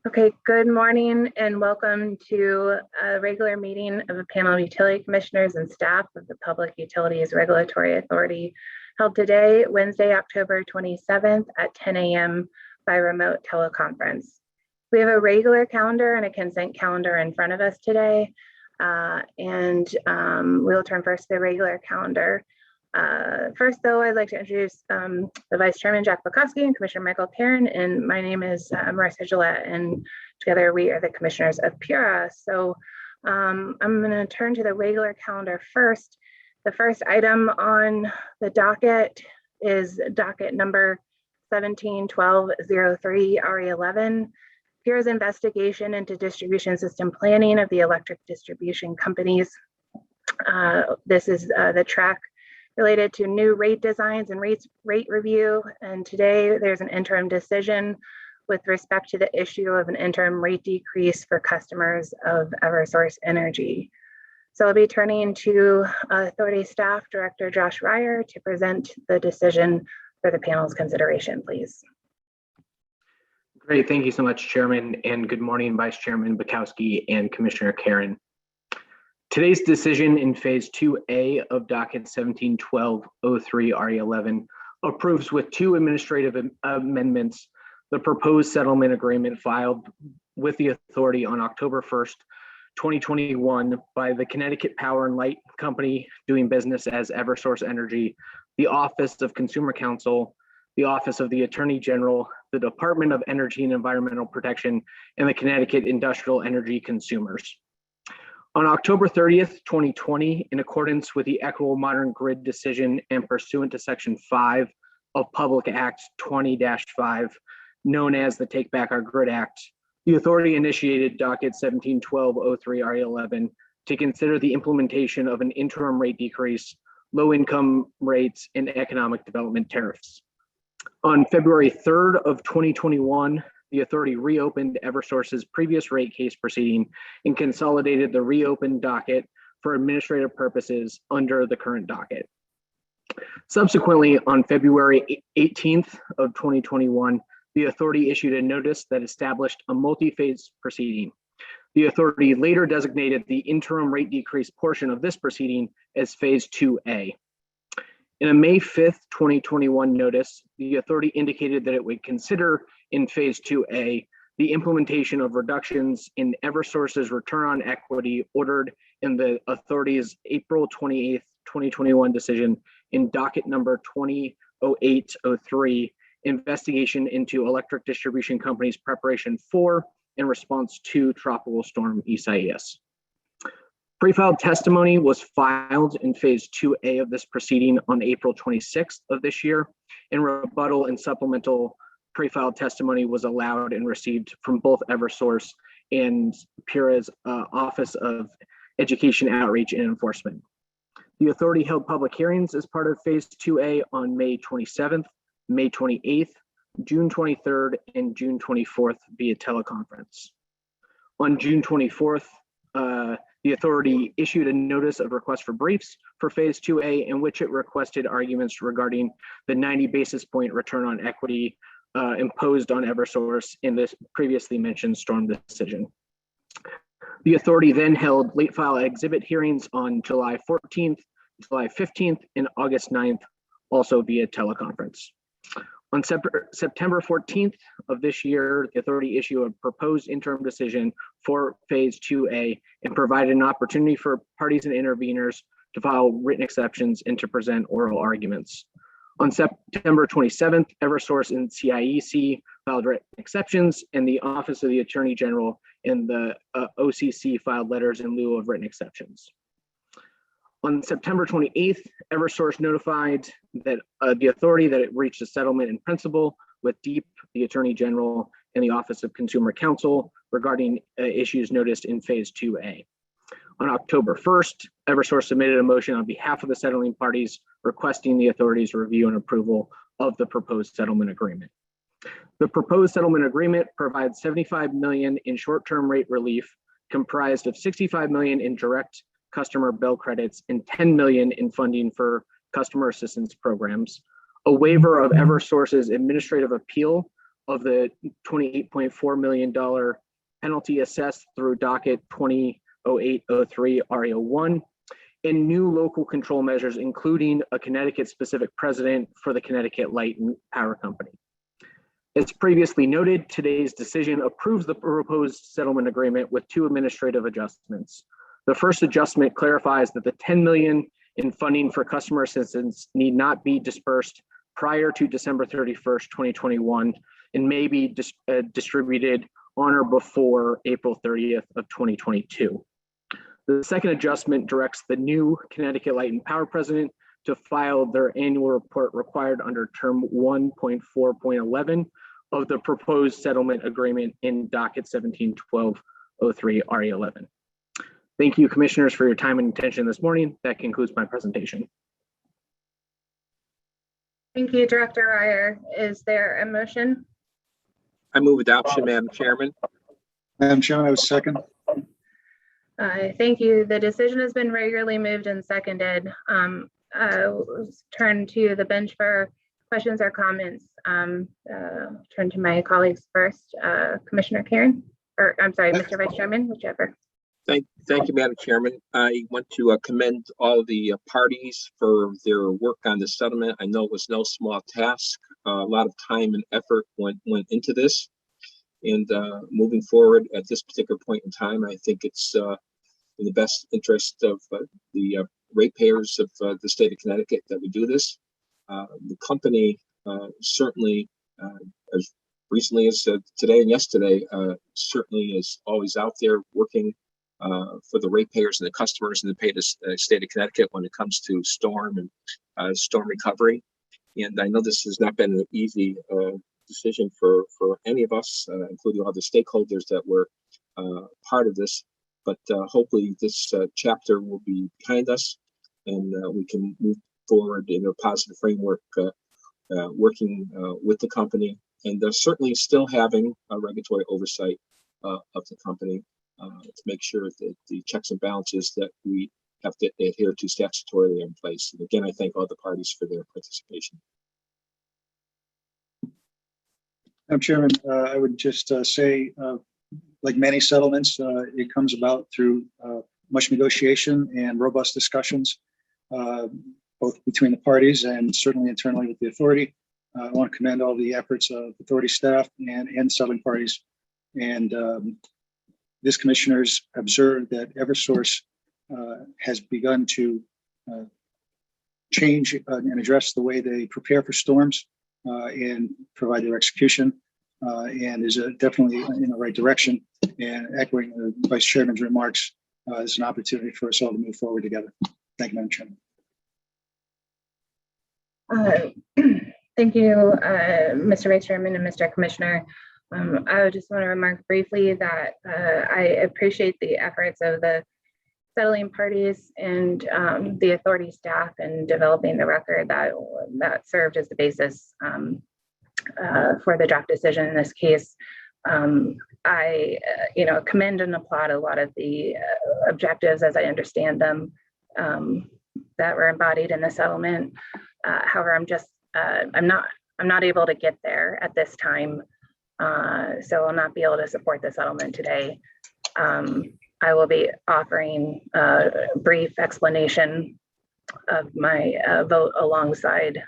Okay, good morning and welcome to a regular meeting of the panel of utility commissioners and staff of the Public Utilities Regulatory Authority, held today, Wednesday, October 27th at 10 a.m. by remote teleconference. We have a regular calendar and a consent calendar in front of us today, we'll turn first to the regular calendar. First, though, I'd like to introduce the Vice Chairman, Jack Bukowski, and Commissioner Michael Karen, and my name is Marissa Gillette, and together we are the commissioners of PURA. So I'm going to turn to the regular calendar first. The first item on the docket is docket number 17-1203 RE11, PURA's investigation into distribution system planning of the electric distribution companies. This is the track related to new rate designs and rate review. And today there's an interim decision with respect to the issue of an interim rate decrease for customers of Eversource Energy. So I'll be turning to Authority Staff Director Josh Ryer to present the decision for the panel's consideration, please. Great, thank you so much, Chairman, and good morning, Vice Chairman Bukowski and Commissioner Karen. Today's decision in Phase 2A of docket 17-1203 RE11 approves with two administrative amendments the proposed settlement agreement filed with the authority on October 1st, 2021 by the Connecticut Power and Light Company doing business as Eversource Energy, the Office of Consumer Counsel, the Office of the Attorney General, the Department of Energy and Environmental Protection, and the Connecticut Industrial Energy Consumers. On October 30th, 2020, in accordance with the Equitable Modern Grid decision and pursuant to Section 5 of Public Act 20-5, known as the Take Back Our Grid Act, the authority initiated docket 17-1203 RE11 to consider the implementation of an interim rate decrease, low income rates, and economic development tariffs. On February 3rd of 2021, the authority reopened Eversource's previous rate case proceeding and consolidated the reopened docket for administrative purposes under the current docket. Subsequently, on February 18th of 2021, the authority issued a notice that established a multi-phase proceeding. The authority later designated the interim rate decrease portion of this proceeding as Phase 2A. In a May 5th, 2021 notice, the authority indicated that it would consider in Phase 2A the implementation of reductions in Eversource's return on equity ordered in the authority's April 28th, 2021 decision in docket number 200803, investigation into electric distribution companies' preparation for and response to Tropical Storm Isaias. Pre-filed testimony was filed in Phase 2A of this proceeding on April 26th of this year, and rebuttal and supplemental pre-filed testimony was allowed and received from both Eversource and PURA's Office of Education, Outreach, and Enforcement. The authority held public hearings as part of Phase 2A on May 27th, May 28th, June 23rd, and June 24th via teleconference. On June 24th, the authority issued a notice of request for briefs for Phase 2A in which it requested arguments regarding the 90 basis point return on equity imposed on Eversource in this previously mentioned storm decision. The authority then held late file exhibit hearings on July 14th, July 15th, and August 9th, also via teleconference. On September 14th of this year, the authority issued a proposed interim decision for Phase 2A and provided an opportunity for parties and interveners to file written exceptions and to present oral arguments. On September 27th, Eversource and CIEC filed written exceptions, and the Office of the Attorney General and the OCC filed letters in lieu of written exceptions. On September 28th, Eversource notified that the authority that it reached a settlement in principle with DEEP, the Attorney General, and the Office of Consumer Counsel regarding issues noticed in Phase 2A. On October 1st, Eversource submitted a motion on behalf of the settling parties requesting the authority's review and approval of the proposed settlement agreement. The proposed settlement agreement provides $75 million in short-term rate relief, comprised of $65 million in direct customer bill credits and $10 million in funding for customer assistance programs, a waiver of Eversource's administrative appeal of the $28.4 million penalty assessed through docket 200803 RE01, and new local control measures, including a Connecticut-specific president for the Connecticut Light and Power Company. As previously noted, today's decision approves the proposed settlement agreement with two administrative adjustments. The first adjustment clarifies that the $10 million in funding for customer assistance need not be dispersed prior to December 31st, 2021, and may be distributed on or before April 30th of 2022. The second adjustment directs the new Connecticut Light and Power president to file their annual report required under term 1.4.11 of the proposed settlement agreement in docket 171203 RE11. Thank you, commissioners, for your time and attention this morning. That concludes my presentation. Thank you, Director Ryer. Is there a motion? I move adoption, Madam Chairman. Madam Chairman, I would second. Thank you. The decision has been regularly moved and seconded. I'll turn to the bench for questions or comments. Turn to my colleagues first. Commissioner Karen, or I'm sorry, Mr. Vice Chairman, whichever. Thank you, Madam Chairman. I want to commend all the parties for their work on the settlement. I know it was no small task. A lot of time and effort went into this. And moving forward at this particular point in time, I think it's in the best interest of the ratepayers of the state of Connecticut that we do this. The company certainly, as recently as today and yesterday, certainly is always out there working for the ratepayers and the customers and the state of Connecticut when it comes to storm and storm recovery. And I know this has not been an easy decision for any of us, including all the stakeholders that were part of this. But hopefully this chapter will be behind us, and we can move forward in a positive framework, working with the company, and certainly still having a regulatory oversight of the company to make sure that the checks and balances that we have to adhere to statutorily are in place. And again, I thank all the parties for their participation. Madam Chairman, I would just say, like many settlements, it comes about through much negotiation and robust discussions, both between the parties and certainly internally with the authority. I want to commend all the efforts of authority staff and settling parties. And this commissioners observed that Eversource has begun to change and address the way they prepare for storms and provide their execution, and is definitely in the right direction. And echoing the Vice Chairman's remarks, it's an opportunity for us all to move forward together. Thank you, Madam Chairman. Thank you, Mr. Vice Chairman and Mr. Commissioner. I would just want to remark briefly that I appreciate the efforts of the settling parties and the authority staff in developing the record that served as the basis for the draft decision in this case. I commend and applaud a lot of the objectives as I understand them that were embodied in the settlement. However, I'm not able to get there at this time, so I'll not be able to support the settlement today. I will be offering a brief explanation of my vote alongside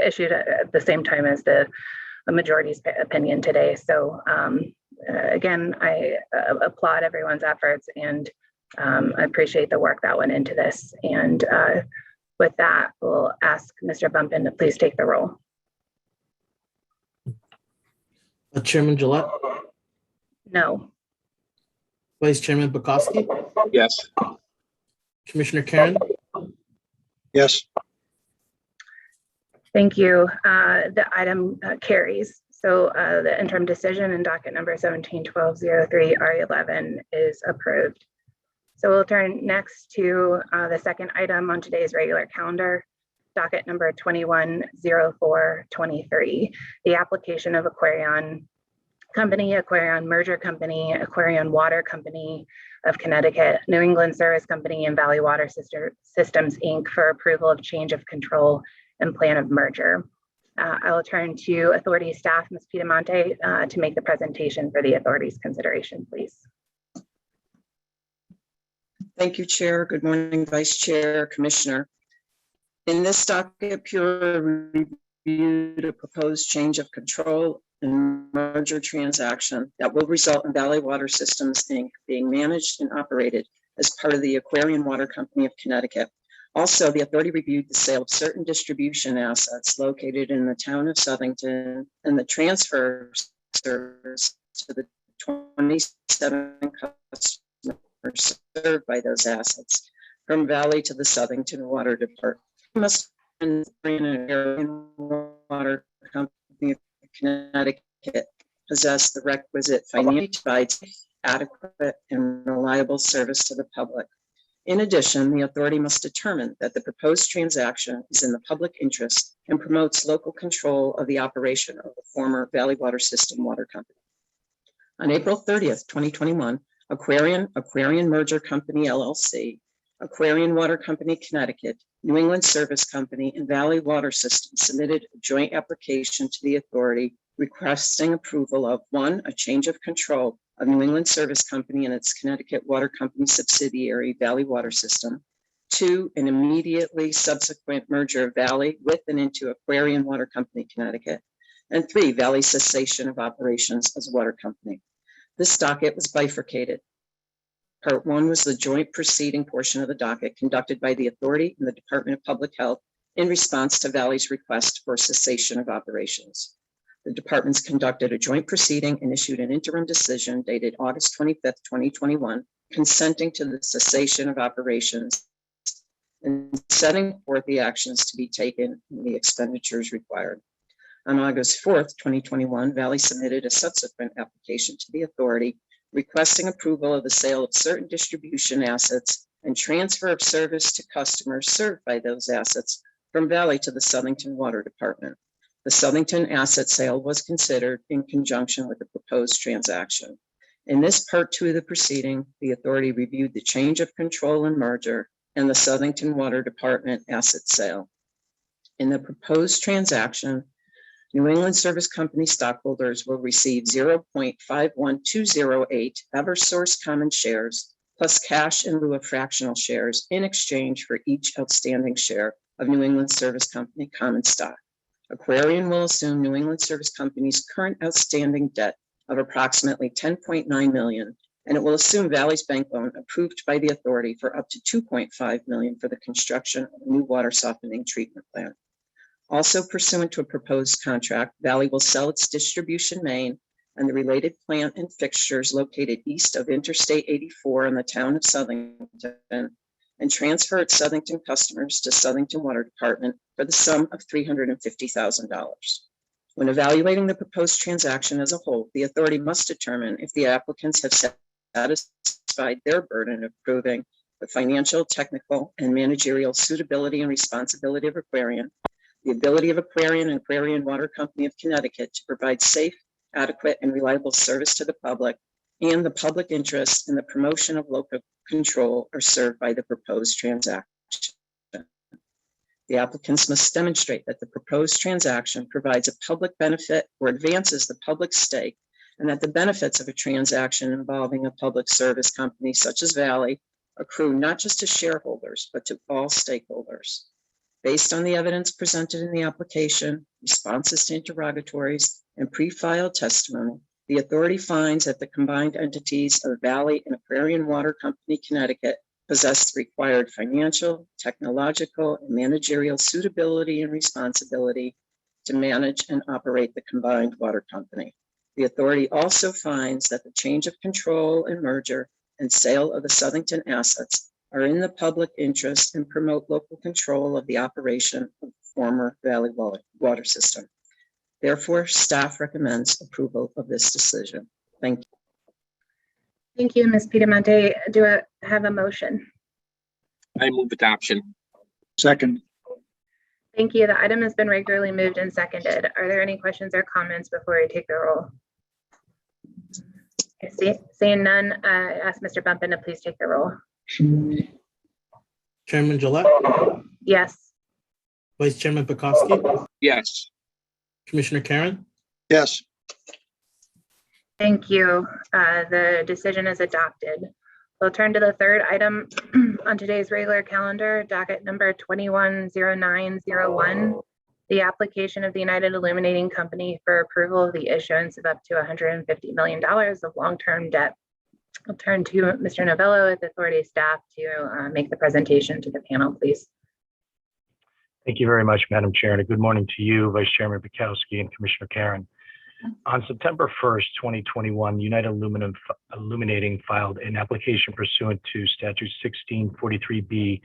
issued at the same time as the majority's opinion today. So again, I applaud everyone's efforts, and I appreciate the work that went into this. And with that, we'll ask Mr. Bumpin to please take the roll. Chairman Gillette? No. Vice Chairman Bukowski? Yes. Commissioner Karen? Yes. Thank you. The item carries. So the interim decision in docket number 171203 R11 is approved. So we'll turn next to the second item on today's regular calendar, docket number 210423, the application of Aquarion Company, Aquarion Merger Company, Aquarion Water Company of Connecticut, New England Service Company, and Valley Water Systems, Inc. for approval of change of control and plan of merger. I will turn to authority staff, Ms. Piedemonte, to make the presentation for the authority's consideration, please. Thank you, Chair. Good morning, Vice Chair, Commissioner. In this docket, PURA reviewed a proposed change of control and merger transaction that will result in Valley Water Systems, Inc. being managed and operated as part of the Aquarian Water Company of Connecticut. Also, the authority reviewed the sale of certain distribution assets located in the town of Southington and the transfer of service to the 27 customers served by those assets from Valley to the Southington Water Department. Must an Aquarian Water Company of Connecticut possess the requisite financial to provide adequate and reliable service to the public. In addition, the authority must determine that the proposed transaction is in the public interest and promotes local control of the operation of the former Valley Water System Water Company. On April 30th, 2021, Aquarian Merger Company, LLC, Aquarian Water Company, Connecticut, New England Service Company, and Valley Water System submitted a joint application to the authority requesting approval of 1, a change of control of New England Service Company and its Connecticut Water Company subsidiary, Valley Water System. 2, an immediately subsequent merger of Valley with and into Aquarian Water Company, Connecticut. And 3, Valley cessation of operations as a water company. This docket was bifurcated. Part 1 was the joint proceeding portion of the docket conducted by the authority and the Department of Public Health in response to Valley's request for cessation of operations. The departments conducted a joint proceeding and issued an interim decision dated August 25th, 2021, consenting to the cessation of operations and setting forth the actions to be taken and the expenditures required. On August 4th, 2021, Valley submitted a subsequent application to the authority requesting approval of the sale of certain distribution assets and transfer of service to customers served by those assets from Valley to the Southington Water Department. The Southington asset sale was considered in conjunction with the proposed transaction. In this part 2 of the proceeding, the authority reviewed the change of control and merger and the Southington Water Department asset sale. In the proposed transaction, New England Service Company stockholders will receive 0.51208 Eversource common shares plus cash in lieu of fractional shares in exchange for each outstanding share of New England Service Company common stock. Aquarian will assume New England Service Company's current outstanding debt of approximately $10.9 million, and it will assume Valley's bank loan approved by the authority for up to $2.5 million for the construction of a new water softening treatment plant. Also pursuant to a proposed contract, Valley will sell its distribution main and the related plant and fixtures located east of Interstate 84 in the town of Southington and transfer its Southington customers to Southington Water Department for the sum of $350,000. When evaluating the proposed transaction as a whole, the authority must determine if the applicants have satisfied their burden of proving the financial, technical, and managerial suitability and responsibility of Aquarian, the ability of Aquarian and Aquarian Water Company of Connecticut to provide safe, adequate, and reliable service to the public, and the public interest in the promotion of local control are served by the proposed transaction. The applicants must demonstrate that the proposed transaction provides a public benefit or advances the public stake, and that the benefits of a transaction involving a public service company such as Valley accrue not just to shareholders, but to all stakeholders. Based on the evidence presented in the application, responses to interrogatories, and pre-filed testimony, the authority finds that the combined entities of Valley and Aquarian Water Company, Connecticut possess the required financial, technological, and managerial suitability and responsibility to manage and operate the combined water company. The authority also finds that the change of control and merger and sale of the Southington assets are in the public interest and promote local control of the operation of the former Valley Water System. Therefore, staff recommends approval of this decision. Thank you. Thank you, Ms. Piedemonte. Do I have a motion? I move adoption. Second. Thank you. The item has been regularly moved and seconded. Are there any questions or comments before I take the roll? Seeing none, I ask Mr. Bumpin to please take the roll. Chairman Gillette, Yes. Vice Chairman Bukowski, Yes. Commissioner Karen, Yes. Thank you. The decision is adopted. We'll turn to the third item on today's regular calendar, docket number 210901, the application of the United Illuminating Company for approval of the issuance of up to $150 million of long-term debt. I'll turn to Mr. Novello with authority staff to make the presentation to the panel, please. Thank you very much, Madam Chair, and a good morning to you, Vice Chairman Bukowski and Commissioner Karen. On September 1st, 2021, United Illuminating filed an application pursuant to Statute 1643B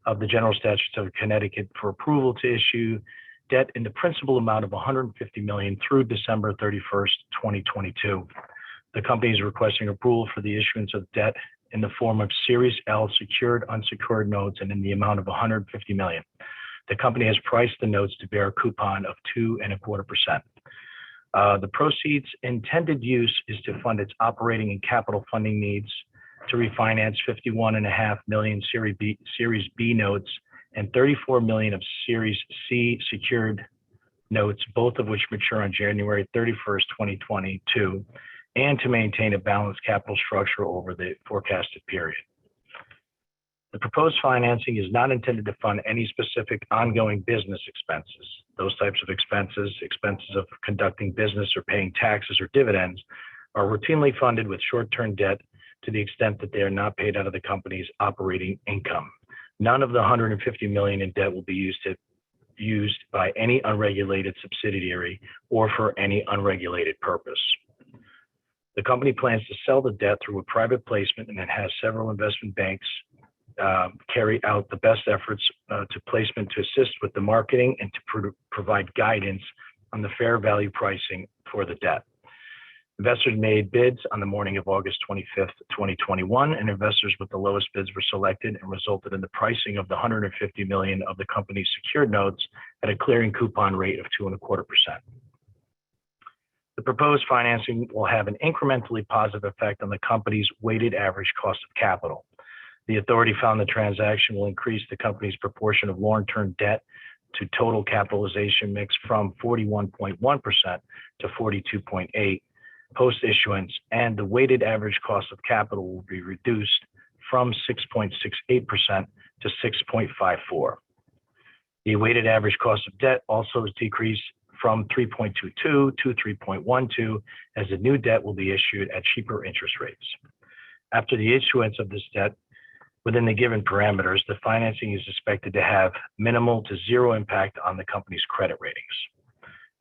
of the General Statutes of Connecticut for approval to issue debt in the principal amount of $150 million through December 31st, 2022. The company is requesting approval for the issuance of debt in the form of Series L secured unsecured notes and in the amount of $150 million. The company has priced the notes to bear a coupon of 2.25%. The proceeds' intended use is to fund its operating and capital funding needs, to refinance 51.5 million Series B notes and 34 million of Series C secured notes, both of which mature on January 31st, 2022, and to maintain a balanced capital structure over the forecasted period. The proposed financing is not intended to fund any specific ongoing business expenses. Those types of expenses of conducting business or paying taxes or dividends, are routinely funded with short-term debt to the extent that they are not paid out of the company's operating income. None of the $150 million in debt will be used by any unregulated subsidiary or for any unregulated purpose. The company plans to sell the debt through a private placement, and it has several investment banks carry out the best efforts to placement to assist with the marketing and to provide guidance on the fair value pricing for the debt. Investors made bids on the morning of August 25th, 2021, and investors with the lowest bids were selected and resulted in the pricing of the $150 million of the company's secured notes at a clearing coupon rate of 2.25%. The proposed financing will have an incrementally positive effect on the company's weighted average cost of capital. The authority found the transaction will increase the company's proportion of long-term debt to total capitalization mix from 41.1% to 42.8% post-issuance, and the weighted average cost of capital will be reduced from 6.68% to 6.54%. The weighted average cost of debt also is decreased from 3.22 to 3.12, as the new debt will be issued at cheaper interest rates. After the issuance of this debt, within the given parameters, the financing is expected to have minimal to zero impact on the company's credit ratings.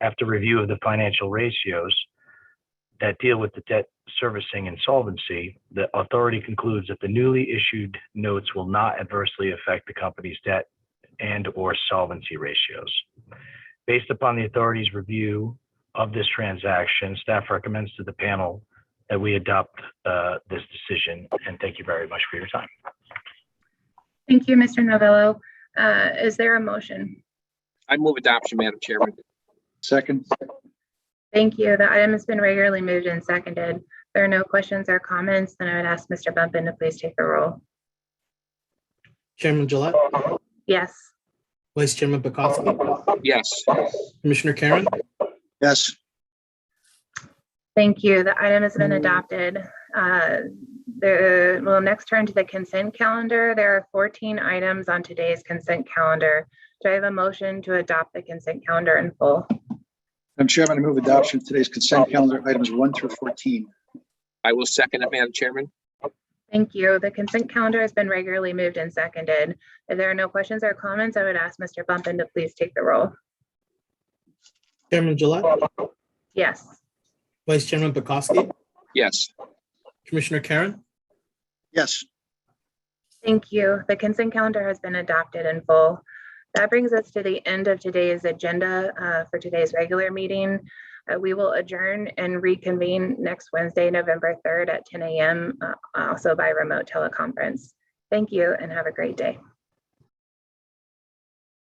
After review of the financial ratios that deal with the debt servicing and solvency, the authority concludes that the newly issued notes will not adversely affect the company's debt and/or solvency ratios. Based upon the authority's review of this transaction, staff recommends to the panel that we adopt this decision, and thank you very much for your time. Thank you, Mr. Novello. Is there a motion? I move adoption, Madam Chairman. Second. Thank you. The item has been regularly moved and seconded. If there are no questions or comments, then I would ask Mr. Bumpin to please take the roll. Chairman Gillette, Yes. Vice Chairman Bukowski, Yes. Commissioner Karen, Yes. Thank you. The item has been adopted. We'll next turn to the consent calendar. There are 14 items on today's consent calendar. Do I have a motion to adopt the consent calendar in full? Madam Chairman, I move adoption of today's consent calendar, items 1 through 14. I will second it, Madam Chairman. Thank you. The consent calendar has been regularly moved and seconded. If there are no questions or comments, I would ask Mr. Bumpin to please take the roll. Chairman Gillette, Yes. Vice Chairman Bukowski, Yes. Commissioner Karen, Yes. Thank you. The consent calendar has been adopted in full. That brings us to the end of today's agenda for today's regular meeting. We will adjourn and reconvene next Wednesday, November 3rd at 10 a.m., also by remote teleconference. Thank you and have a great day.